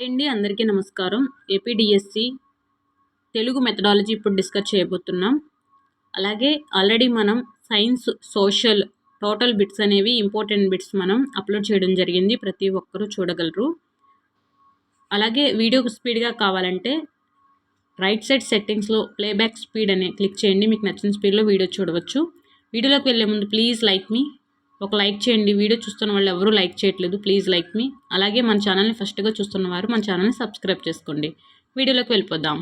అందరికీ నమస్కారం. APDSC Telugu methodology ఇప్పుడు డిస్కస్ చేయబోతున్నాం. అలాగే ఆల్రెడీ మనం సైన్స్, సోషల్ టోటల్ బిట్స్ అనేవి ఇంపార్టెంట్ బిట్స్ మనం అప్లోడ్ చేయడం జరిగింది. ప్రతి ఒక్కరూ చూడగలరు. అలాగే వీడియోకు స్పీడ్గా కావాలంటే రైట్ సైడ్ సెట్టింగ్స్లో ప్లేబ్యాక్ స్పీడ్ అనే క్లిక్ చేయండి. మీకు నచ్చిన స్పీడ్లో వీడియో చూడవచ్చు. వీడియోలోకి వెళ్ళే ముందు ప్లీజ్ లైక్ మీ, ఒక లైక్ చేయండి. వీడియో చూస్తున్న వాళ్ళు ఎవరూ లైక్ చేయట్లేదు, ప్లీజ్ లైక్ మీ. అలాగే మన ఛానల్ని ఫస్ట్గా చూస్తున్నవారు మన ఛానల్ని సబ్స్క్రైబ్ చేసుకోండి. వీడియోలోకి వెళ్ళిపోదాం.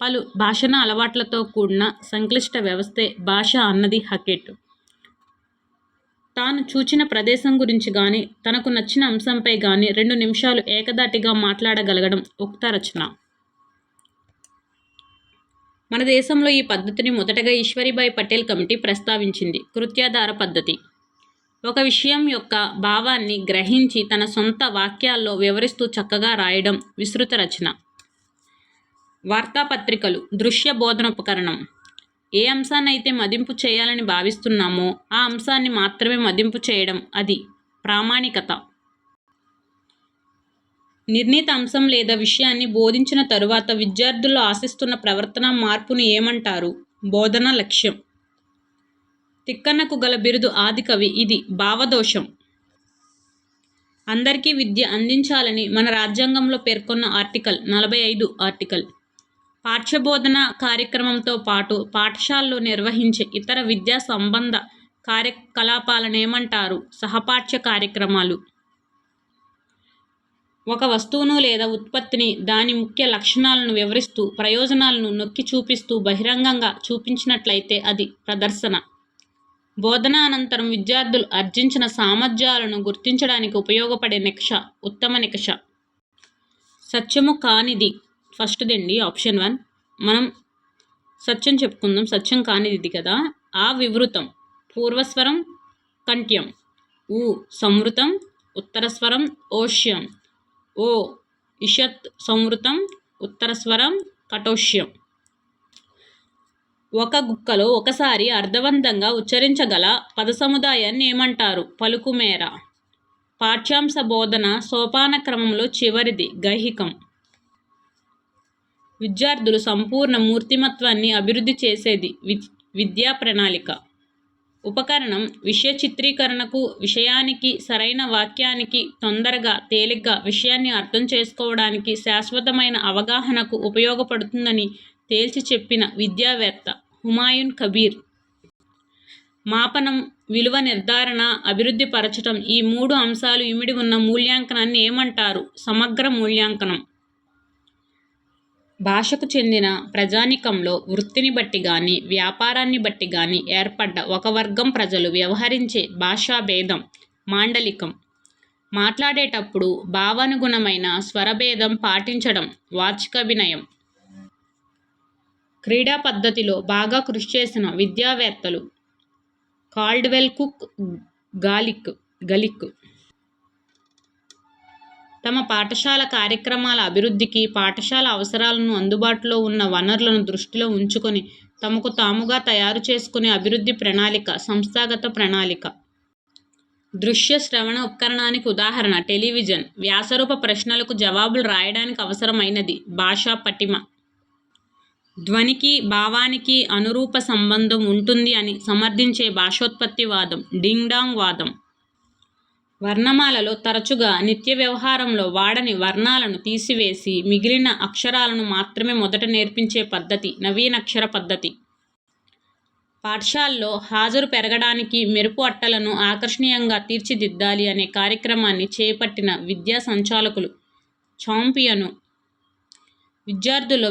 పలు భాషణ అలవాట్లతో కూడిన సంక్లిష్ట వ్యవస్థే భాష అన్నది హకెట్. తాను చూచిన ప్రదేశం గురించి కానీ తనకు నచ్చిన అంశంపై కానీ 2 నిమిషాలు ఏకధాటిగా మాట్లాడగలగడం ఉక్త రచన. మన దేశంలో ఈ పద్ధతిని మొదటగా ఈశ్వరీబాయి పటేల్ కమిటీ ప్రస్తావించింది. కృత్యాధార పద్ధతి. ఒక విషయం యొక్క భావాన్ని గ్రహించి తన సొంత వాక్యాల్లో వివరిస్తూ చక్కగా రాయడం విస్తృత రచన. వార్తాపత్రికలు దృశ్య బోధనోపకరణం. ఏ అంశాన్నైతే మదింపు చేయాలని భావిస్తున్నామో ఆ అంశాన్ని మాత్రమే మదింపు చేయడం, అది ప్రామాణికత. నిర్ణీత అంశం లేదా విషయాన్ని బోధించిన తరువాత విద్యార్థుల్లో ఆశిస్తున్న ప్రవర్తన మార్పును ఏమంటారు? బోధన లక్ష్యం. తిక్కన్నకు గల బిరుదు ఆదికవి. ఇది భావదోషం. అందరికీ విద్య అందించాలని మన రాజ్యాంగంలో పేర్కొన్న ఆర్టికల్ 45 ఆర్టికల్. పాఠ్యబోధన కార్యక్రమంతో పాటు పాఠశాలలో నిర్వహించే ఇతర విద్యా సంబంధ కార్యకలాపాలనేమంటారు? సహపాఠ్య కార్యక్రమాలు. ఒక వస్తువును లేదా ఉత్పత్తిని దాని ముఖ్య లక్షణాలను వివరిస్తూ ప్రయోజనాలను నొక్కి చూపిస్తూ బహిరంగంగా చూపించినట్లయితే అది ప్రదర్శన. బోధన అనంతరం విద్యార్థులు ఆర్జించిన సామర్థ్యాలను గుర్తించడానికి ఉపయోగపడే నికష ఉత్తమ నికష. సత్యము కానిది ఫస్ట్దండి, ఆప్షన్ 1. మనం సత్యం చెప్పుకుందాం. సత్యం కానిది ఇది కదా. ఆ వివృతం పూర్వస్వరం కంఠ్యం. ఊ సంవృతం ఉత్తరస్వరం ఓష్యం. ఓ ఇషత్ సంవృతం ఉత్తరస్వరం కటోష్యం. ఒక గుక్కలో ఒకసారి అర్థవంతంగా ఉచ్చరించగల పద సముదాయాన్ని ఏమంటారు? పలుకుమేర. పాఠ్యాంశ బోధన సోపాన క్రమంలో చివరిది గైహికం. విద్యార్థులు సంపూర్ణ మూర్తిమత్వాన్ని అభివృద్ధి చేసేది విద్యా ప్రణాళిక. ఉపకరణం విషయ చిత్రీకరణకు, విషయానికి, సరైన వాక్యానికి, తొందరగా తేలిగ్గా విషయాన్ని అర్థం చేసుకోవడానికి, శాశ్వతమైన అవగాహనకు ఉపయోగపడుతుందని తేల్చి చెప్పిన విద్యావేత్త హుమాయూన్ కబీర్. మాపనం, విలువ నిర్ధారణ, అభివృద్ధి పరచటం ఈ 3 అంశాలు ఇమిడి ఉన్న మూల్యాంకనాన్ని ఏమంటారు? సమగ్ర మూల్యాంకనం. భాషకు చెందిన ప్రజానీకంలో వృత్తిని బట్టి గాని వ్యాపారాన్ని బట్టి గాని ఏర్పడ్డ ఒక వర్గం ప్రజలు వ్యవహరించే భాషా భేదం మాండలికం. మాట్లాడేటప్పుడు భావానుగుణమైన స్వరభేదం పాటించడం వాచికాభినయం. క్రీడా పద్ధతిలో బాగా కృషి చేసిన విద్యావేత్తలు కాల్డ్వెల్, కుక్, గలిక్. తమ పాఠశాల కార్యక్రమాల అభివృద్ధికి పాఠశాల అవసరాలను, అందుబాటులో ఉన్న వనరులను దృష్టిలో ఉంచుకొని తమకు తాముగా తయారు చేసుకునే అభివృద్ధి ప్రణాళిక సంస్థాగత ప్రణాళిక. దృశ్య శ్రవణ ఉపకరణానికి ఉదాహరణ టెలివిజన్. వ్యాసరూప ప్రశ్నలకు జవాబులు రాయడానికి అవసరమైనది భాషా పటిమ. ధ్వనికి భావానికి అనురూప సంబంధం ఉంటుంది అని సమర్థించే భాషోత్పత్తివాదం డింగ్-డాంగ్ వాదం. వర్ణమాలలో తరచుగా నిత్య వ్యవహారంలో వాడని వర్ణాలను తీసివేసి మిగిలిన అక్షరాలను మాత్రమే మొదట నేర్పించే పద్ధతి నవీనాక్షర పద్ధతి. పాఠశాలలో హాజరు పెరగడానికి మెరుపు అట్టలను ఆకర్షణీయంగా తీర్చిదిద్దాలి అనే కార్యక్రమాన్ని చేపట్టిన విద్యా సంచాలకులు చాంపియను. విద్యార్థుల్లో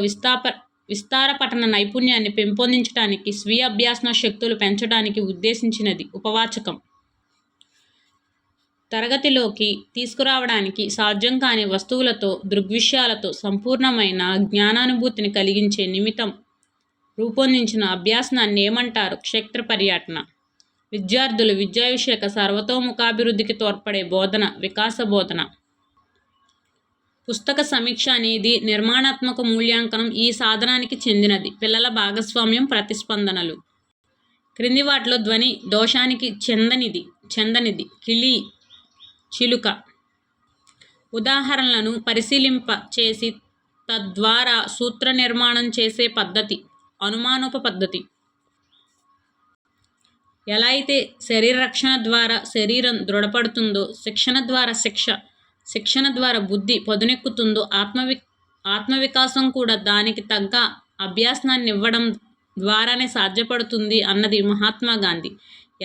విస్తార పఠన నైపుణ్యాన్ని పెంపొందించడానికి, స్వీయ అభ్యాసన శక్తులు పెంచడానికి ఉద్దేశించినది ఉపవాచకం. తరగతిలోకి తీసుకురావడానికి సాధ్యం కాని వస్తువులతో, దృగ్విషయాలతో సంపూర్ణమైన జ్ఞానానుభూతిని కలిగించే నిమిత్తం రూపొందించిన అభ్యాసనాన్ని ఏమంటారు? క్షేత్ర పర్యటన. విద్యార్థులు విద్యా విషయక సర్వతోముఖాభివృద్ధికి తోడ్పడే బోధన వికాస బోధన. పుస్తక సమీక్ష అనేది నిర్మాణాత్మక మూల్యాంకనం ఈ సాధనానికి చెందినది. పిల్లల భాగస్వామ్యం, ప్రతిస్పందనలు. క్రింది వాటిలో ధ్వని దోషానికి చెందనిది కిళి, చిలుక. ఉదాహరణలను పరిశీలింప చేసి తద్వారా సూత్ర నిర్మాణం చేసే పద్ధతి అనుమానోప పద్ధతి. ఎలా అయితే శరీర రక్షణ ద్వారా శరీరం దృఢపడుతుందో, శిక్షణ ద్వారా బుద్ధి పదునెక్కుతుందో, ఆత్మవికాసం కూడా దానికి తగ్గ అభ్యాసాన్ని ఇవ్వడం ద్వారానే సాధ్యపడుతుంది అన్నది మహాత్మా గాంధీ.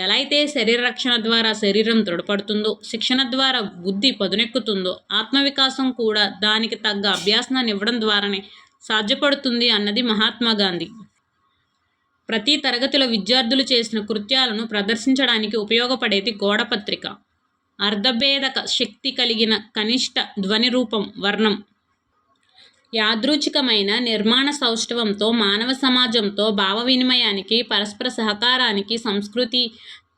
ఎలా అయితే శరీర రక్షణ ద్వారా శరీరం దృఢపడుతుందో, శిక్షణ ద్వారా బుద్ధి పదునెక్కుతుందో, ఆత్మవికాసం కూడా దానికి తగ్గ అభ్యాసాన్ని ఇవ్వడం ద్వారానే సాధ్యపడుతుంది అన్నది మహాత్మా గాంధీ. ప్రతి తరగతిలో విద్యార్థులు చేసిన కృత్యాలను ప్రదర్శించడానికి ఉపయోగపడేది గోడపత్రిక. అర్ధభేదక శక్తి కలిగిన కనిష్ట ధ్వని రూపం వర్ణం. యాదృచ్ఛికమైన నిర్మాణ సౌష్ఠవంతో మానవ సమాజంతో భావ వినిమయానికి, పరస్పర సహకారానికి, సంస్కృతి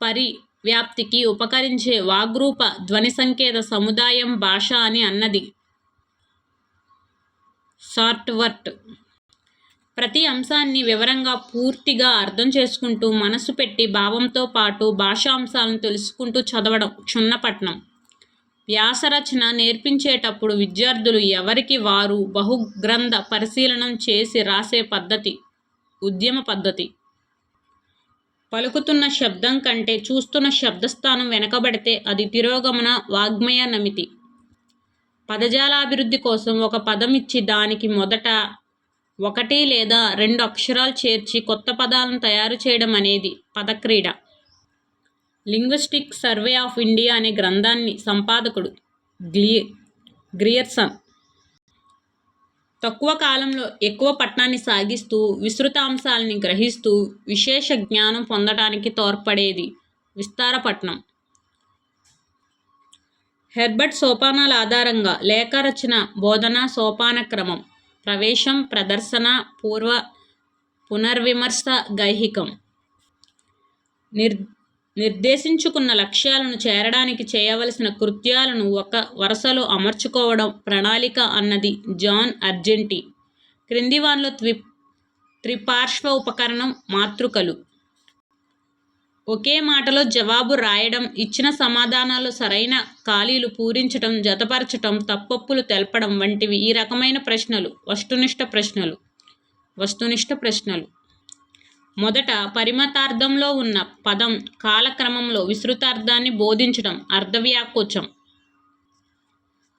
పరివ్యాప్తికి ఉపకరించే వాగ్రూప ధ్వని సంకేత సముదాయం భాష అని అన్నది సార్ట్వర్త్. ప్రతి అంశాన్ని వివరంగా పూర్తిగా అర్థం చేసుకుంటూ మనసు పెట్టి భావంతో పాటు భాషా అంశాలను తెలుసుకుంటూ చదవడం క్షుణ్ణపట్నం. వ్యాసరచన నేర్పించేటప్పుడు విద్యార్థులు ఎవరికి వారు బహుగ్రంథ పరిశీలనం చేసి రాసే పద్ధతి ఉద్యమ పద్ధతి. పలుకుతున్న శబ్దం కంటే చూస్తున్న శబ్దస్థానం వెనకబడితే అది తిరోగమన వాగ్మయ నమితి. పదజాలాభివృద్ధి కోసం ఒక పదం ఇచ్చి దానికి మొదట 1 లేదా 2 అక్షరాలు చేర్చి కొత్త పదాలను తయారు చేయడం అనేది పదక్రీడ. లింగ్విస్టిక్ సర్వే ఆఫ్ ఇండియా అనే గ్రంథాన్ని సంపాదకుడు గ్రియర్సన్ తక్కువ కాలంలో ఎక్కువ పఠనాన్ని సాగిస్తూ విస్తృతాంశాలని గ్రహిస్తూ విశేష జ్ఞానం పొందడానికి తోడ్పడేది విస్తారపట్నం. హెర్బర్ట్ సోపానాల ఆధారంగా లేఖ రచన, బోధన సోపాన క్రమం. ప్రవేశం, ప్రదర్శన, పూర్వ పునర్విమర్శ, గైహికం. నిర్దేశించుకున్న లక్ష్యాలను చేరడానికి చేయవలసిన కృత్యాలను ఒక వరుసలో అమర్చుకోవడం ప్రణాళిక అన్నది జాన్ అర్జెంటీ. క్రింది వానిలో త్రిపార్శ్వ ఉపకరణం మాతృకలు. ఒకే మాటలో జవాబు రాయడం, ఇచ్చిన సమాధానాలు సరైన ఖాళీలు పూరించడం, జతపరచడం, తప్పొప్పులు తెలపడం వంటివి ఈ రకమైన ప్రశ్నలు వస్తునిష్ట ప్రశ్నలు. మొదట పరిమితార్థంలో ఉన్న పదం కాలక్రమంలో విస్తృతార్థాన్ని బోధించడం అర్ధవ్యాకోచం.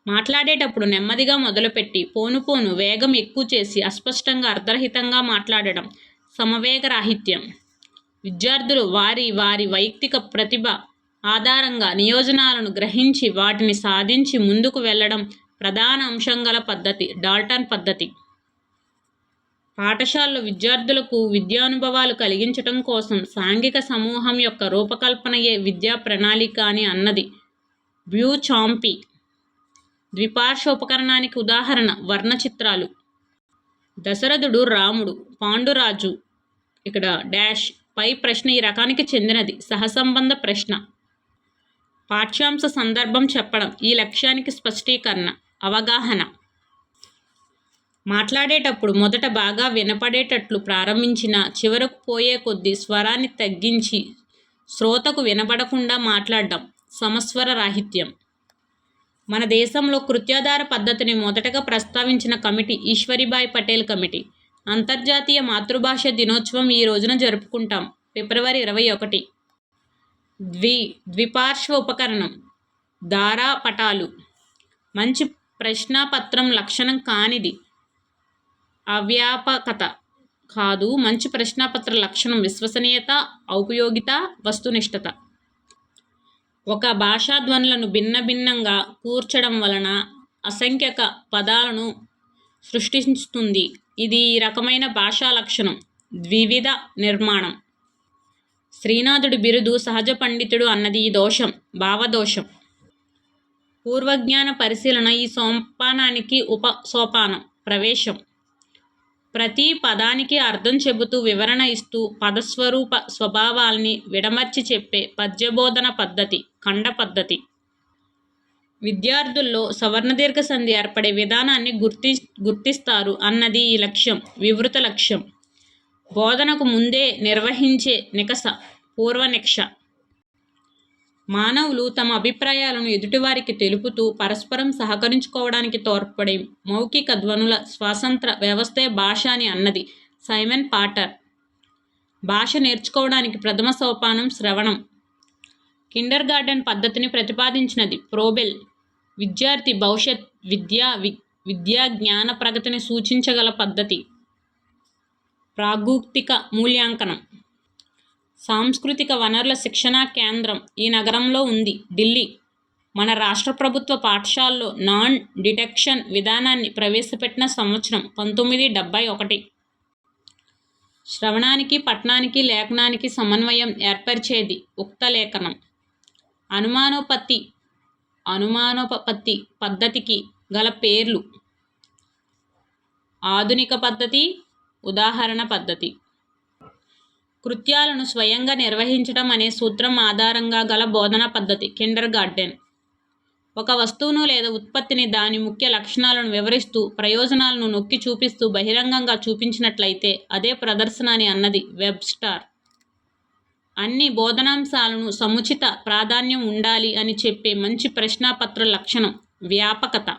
మాట్లాడేటప్పుడు నెమ్మదిగా మొదలుపెట్టి పోను వేగం ఎక్కువ చేసి అస్పష్టంగా అర్ధరహితంగా మాట్లాడడం సమవేగరాహిత్యం. విద్యార్థులు వారి వైయక్తిక ప్రతిభ ఆధారంగా నియోజనాలను గ్రహించి వాటిని సాధించి ముందుకు వెళ్ళడం ప్రధాన అంశం గల పద్ధతి డాల్టన్ పద్ధతి. పాఠశాలలో విద్యార్థులకు విద్యానుభవాలు కలిగించటం కోసం సాంఘిక సమూహం యొక్క రూపకల్పనయే విద్యా ప్రణాళిక అని అన్నది బ్యూచాంపి. ద్విపార్శ్వ ఉపకరణానికి ఉదాహరణ వర్ణ చిత్రాలు. దశరథుడు, రాముడు, పాండురాజు. ఇక్కడ డాష్ పై ప్రశ్న ఈ రకానికి చెందినది సహసంబంధ ప్రశ్న. పాఠ్యాంశ సందర్భం చెప్పడం, ఈ లక్ష్యానికి స్పష్టీకరణ, అవగాహన. మాట్లాడేటప్పుడు మొదట బాగా వినపడేటట్లు ప్రారంభించిన చివరకు పోయే కొద్దీ స్వరాన్ని తగ్గించి శ్రోతకు వినపడకుండా మాట్లాడడం సమస్వర రాహిత్యం. మన దేశంలో కృత్యాధార పద్ధతిని మొదటగా ప్రస్తావించిన కమిటీ ఈశ్వరీబాయి పటేల్ కమిటీ. అంతర్జాతీయ మాతృభాష దినోత్సవం ఈ రోజున జరుపుకుంటాం, ఫిబ్రవరి 21. ద్విపార్శ్వ ఉపకరణం ధారాపటాలు. మంచి ప్రశ్నాపత్రం లక్షణం కానిది అవ్యాపకత కాదు. మంచి ప్రశ్నాపత్ర లక్షణం విశ్వసనీయత, ఔపయోగిత, వస్తునిష్టత. ఒక భాషా ధ్వనులను భిన్నంగా కూర్చడం వలన అసంఖ్యాక పదాలను సృష్టిస్తుంది. ఇది ఈ రకమైన భాషా లక్షణం. ద్వివిధ నిర్మాణం. శ్రీనాథుడి బిరుదు సహజ పండితుడు అన్నది ఈ దోషం, భావదోషం. పూర్వజ్ఞాన పరిశీలన ఈ సోపానానికి ఉపసోపానం, ప్రవేశం. ప్రతి పదానికి అర్థం చెబుతూ వివరణ ఇస్తూ పదస్వరూప స్వభావాల్ని విడమర్చి చెప్పే పద్యబోధన పద్ధతి, ఖండ పద్ధతి. విద్యార్థుల్లో సవర్ణదీర్ఘ సంధి ఏర్పడే విధానాన్ని గుర్తిస్తారు అన్నది ఈ లక్ష్యం, వివృత లక్ష్యం. బోధనకు ముందే నిర్వహించే నికష, పూర్వనిక్ష. మానవులు తమ అభిప్రాయాలను ఎదుటివారికి తెలుపుతూ పరస్పరం సహకరించుకోవడానికి తోడ్పడే మౌఖిక ధ్వనుల స్వతంత్ర వ్యవస్థే భాష అని అన్నది సైమన్ పాటర్. భాష నేర్చుకోవడానికి ప్రథమ సోపానం శ్రవణం. కిండర్ గార్టెన్ పద్ధతిని ప్రతిపాదించినది ఫ్రోబెల్. విద్యార్థి భవిష్యత్ విద్యా జ్ఞాన ప్రగతిని సూచించగల పద్ధతి. ప్రాగూక్తిక మూల్యాంకనం. సాంస్కృతిక వనరుల శిక్షణా కేంద్రం ఈ నగరంలో ఉంది, ఢిల్లీ. మన రాష్ట్ర ప్రభుత్వ పాఠశాలలో నాన్ డిటెక్షన్ విధానాన్ని ప్రవేశపెట్టిన సంవత్సరం 1971. శ్రవణానికి పఠనానికి లేఖనానికి సమన్వయం ఏర్పరిచేది ఉక్త లేఖనం. అనుమానోపపత్తి పద్ధతికి గల పేర్లు. ఆధునిక పద్ధతి, ఉదాహరణ పద్ధతి. కృత్యాలను స్వయంగా నిర్వహించడం అనే సూత్రం ఆధారంగా గల బోధనా పద్ధతి కిండర్ గార్టెన్. ఒక వస్తువును లేదా ఉత్పత్తిని దాని ముఖ్య లక్షణాలను వివరిస్తూ ప్రయోజనాలను నొక్కి చూపిస్తూ బహిరంగంగా చూపించినట్లయితే అదే ప్రదర్శన అని అన్నది వెబ్స్టర్. అన్ని బోధనాంశాలను సముచిత ప్రాధాన్యం ఉండాలి అని చెప్పే మంచి ప్రశ్నాపత్ర లక్షణం వ్యాపకత.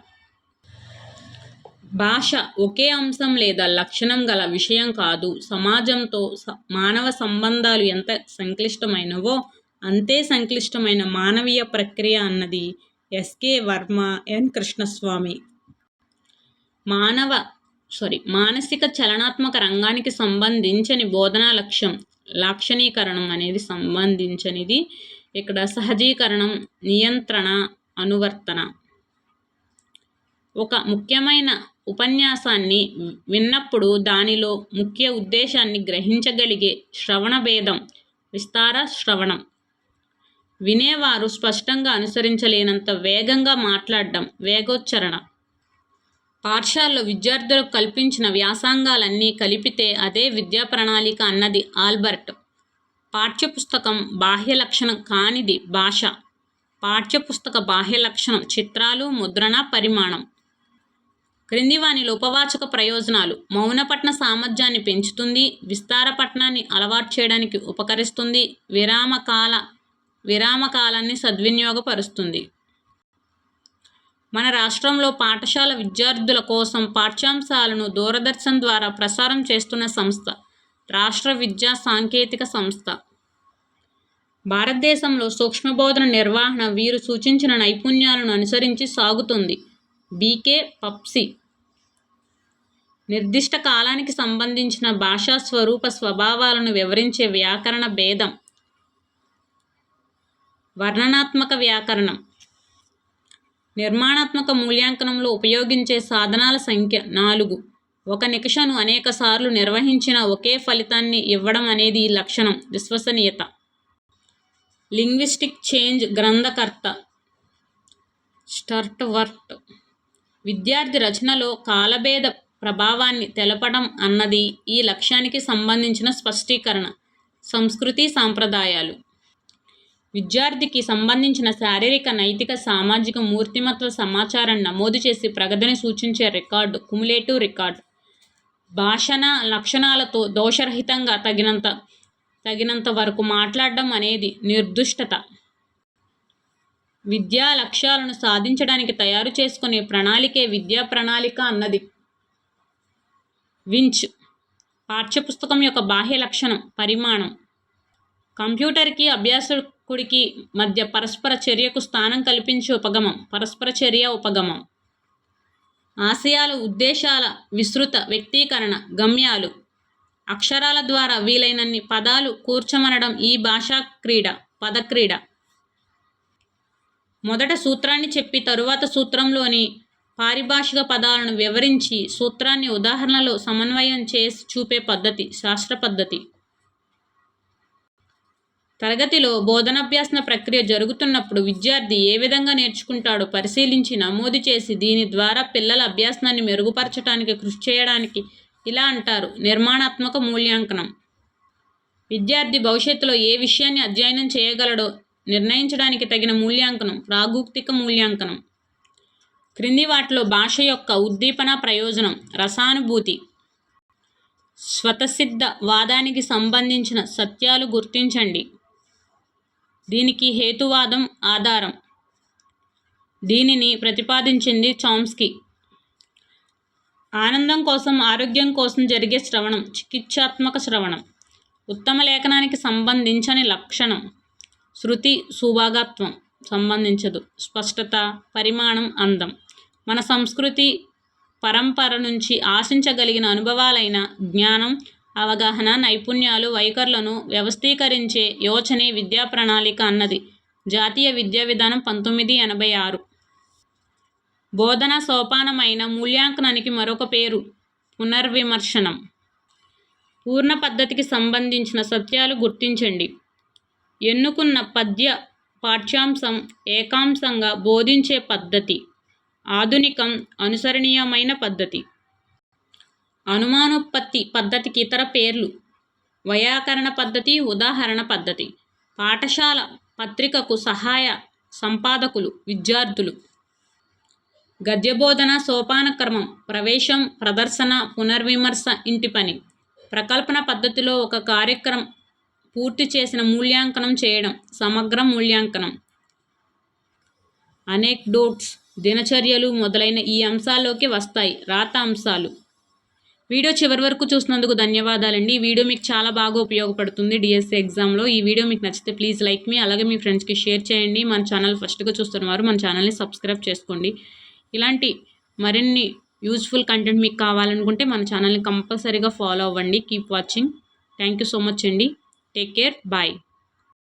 భాష ఒకే అంశం లేదా లక్షణం గల విషయం కాదు. సమాజంతో మానవ సంబంధాలు ఎంత సంక్లిష్టమైనవో అంతే సంక్లిష్టమైన మానవీయ ప్రక్రియ అన్నది ఎస్కే వర్మ, ఎన్ కృష్ణస్వామి. మానసిక చలనాత్మక రంగానికి సంబంధించని బోధనా లక్ష్యం లాక్షణీకరణం అనేది సంబంధించనిది. ఇక్కడ సహజీకరణం, నియంత్రణ, అనువర్తన. ఒక ముఖ్యమైన ఉపన్యాసాన్ని విన్నప్పుడు దానిలో ముఖ్య ఉద్దేశాన్ని గ్రహించగలిగే శ్రవణ భేదం విస్తార శ్రవణం. వినేవారు స్పష్టంగా అనుసరించలేనంత వేగంగా మాట్లాడడం వేగోచ్చరణ. పాఠశాలలో విద్యార్థులకు కల్పించిన వ్యాసంగాలన్నీ కలిపితే అదే విద్యా ప్రణాళిక అన్నది ఆల్బర్ట్. పాఠ్యపుస్తకం బాహ్య లక్షణం కానిది భాష. పాఠ్యపుస్తక బాహ్య లక్షణం చిత్రాలు, ముద్రణ, పరిమాణం. క్రింది వానిలో ఉపవాచక ప్రయోజనాలు. మౌన పఠన సామర్థ్యాన్ని పెంచుతుంది, విస్తార పఠనాన్ని అలవాటు చేయడానికి ఉపకరిస్తుంది, విరామకాలాన్ని సద్వినియోగపరుస్తుంది. మన రాష్ట్రంలో పాఠశాల విద్యార్థుల కోసం పాఠ్యాంశాలను దూరదర్శన్ ద్వారా ప్రసారం చేస్తున్న సంస్థ రాష్ట్ర విద్యా సాంకేతిక సంస్థ. భారతదేశంలో సూక్ష్మబోధన నిర్వహణ వీరు సూచించిన నైపుణ్యాలను అనుసరించి సాగుతుంది. బీకే పప్సి. నిర్దిష్ట కాలానికి సంబంధించిన భాషా స్వరూప స్వభావాలను వివరించే వ్యాకరణ భేదం. వర్ణనాత్మక వ్యాకరణం. నిర్మాణాత్మక మూల్యాంకనంలో ఉపయోగించే సాధనాల సంఖ్య 4. ఒక నికషను అనేకసార్లు నిర్వహించిన ఒకే ఫలితాన్ని ఇవ్వడం అనేది ఈ లక్షణం. విశ్వసనీయత. లింగ్విస్టిక్ చేంజ్ గ్రంథకర్త స్టర్ట్వర్ట్. విద్యార్థి రచనలో కాలభేద ప్రభావాన్ని తెలపడం అన్నది ఈ లక్ష్యానికి సంబంధించిన స్పష్టీకరణ. సంస్కృతి సాంప్రదాయాలు. విద్యార్థికి సంబంధించిన శారీరక, నైతిక, సామాజిక మూర్తిమత్వ సమాచారాన్ని నమోదు చేసి ప్రగతిని సూచించే రికార్డు కుములేటివ్ రికార్డు. భాషణ లక్షణాలతో దోషరహితంగా తగినంత వరకు మాట్లాడడం అనేది నిర్దుష్టత. విద్యా లక్ష్యాలను సాధించడానికి తయారు చేసుకునే ప్రణాళికే విద్యా ప్రణాళిక అన్నది వించ్. పాఠ్యపుస్తకం యొక్క బాహ్య లక్షణం పరిమాణం. కంప్యూటర్కి అభ్యాసకుడికి మధ్య పరస్పర చర్యకు స్థానం కల్పించే ఉపగమం పరస్పర చర్య ఉపగమం. ఆశయాలు, ఉద్దేశాల విస్తృత వ్యక్తీకరణ, గమ్యాలు. అక్షరాల ద్వారా వీలైనన్ని పదాలు కూర్చమనడం ఈ భాషా క్రీడ పదక్రీడ. మొదట సూత్రాన్ని చెప్పి తరువాత సూత్రంలోని పారిభాషిక పదాలను వివరించి సూత్రాన్ని ఉదాహరణలో సమన్వయం చేసి చూపే పద్ధతి శాస్త్ర పద్ధతి. తరగతిలో బోధనాభ్యాసన ప్రక్రియ జరుగుతున్నప్పుడు విద్యార్థి ఏ విధంగా నేర్చుకుంటాడో పరిశీలించి నమోదు చేసి దీని ద్వారా పిల్లల అభ్యాసనాన్ని మెరుగుపరచడానికి కృషి చేయడానికి ఇలా అంటారు నిర్మాణాత్మక మూల్యాంకనం. విద్యార్థి భవిష్యత్తులో ఏ విషయాన్ని అధ్యయనం చేయగలడో నిర్ణయించడానికి తగిన మూల్యాంకనం ప్రాగూక్తిక మూల్యాంకనం. క్రింది వాటిలో భాష యొక్క ఉద్దీపన ప్రయోజనం. రసానుభూతి. స్వతసిద్ధ వాదానికి సంబంధించిన సత్యాలు గుర్తించండి. దీనికి హేతువాదం ఆధారం. దీనిని ప్రతిపాదించింది చామ్స్కీ. ఆనందం కోసం, ఆరోగ్యం కోసం జరిగే శ్రవణం చికిత్సాత్మక శ్రవణం. ఉత్తమ లేఖనానికి సంబంధించని లక్షణం. శృతి సుభాగత్వం సంబంధించదు. స్పష్టత, పరిమాణం, అందం. మన సంస్కృతి పరంపర నుంచి ఆశించగలిగిన అనుభవాలైన జ్ఞానం, అవగాహన, నైపుణ్యాలు, వైఖరులను వ్యవస్థీకరించే యోచనే విద్యా ప్రణాళిక అన్నది జాతీయ విద్యా విధానం 1986. బోధన సోపానమైన మూల్యాంకనానికి మరొక పేరు పునర్విమర్శనం. పూర్ణ పద్ధతికి సంబంధించిన సత్యాలు గుర్తించండి. ఎన్నుకున్న పద్య పాఠ్యాంశం ఏకాంశంగా బోధించే పద్ధతి. ఆధునికం, అనుసరణీయమైన పద్ధతి. అనుమానోత్పత్తి పద్ధతికి ఇతర పేర్లు వైయాకరణ పద్ధతి, ఉదాహరణ పద్ధతి. పాఠశాల పత్రికకు సహాయ సంపాదకులు విద్యార్థులు. గద్యబోధన సోపానక్రమం. ప్రవేశం, ప్రదర్శన, పునర్విమర్శ, ఇంటి పని. ప్రకల్పన పద్ధతిలో ఒక కార్యక్రమం పూర్తి చేసిన మూల్యాంకనం చేయడం, సమగ్ర మూల్యాంకనం. అనెక్డోట్స్, దినచర్యలు మొదలైన ఈ అంశాల్లోకి వస్తాయి రాత అంశాలు. వీడియో చివరి వరకు చూసినందుకు ధన్యవాదాలండి. ఈ వీడియో మీకు చాలా బాగా ఉపయోగపడుతుంది డిఎస్సి ఎగ్జామ్లో. ఈ వీడియో మీకు నచ్చితే ప్లీజ్ లైక్ మీ, అలాగే మీ ఫ్రెండ్స్కి షేర్ చేయండి. మన ఛానల్ ఫస్ట్గా చూస్తున్నవారు మన ఛానల్ని సబ్స్క్రైబ్ చేసుకోండి. ఇలాంటి మరిన్ని యూజ్ఫుల్ కంటెంట్ మీకు కావాలనుకుంటే మన ఛానల్ని కంపల్సరీగా ఫాలో అవ్వండి. Keep watching. Thank you so much అండి. Take care. బాయ్.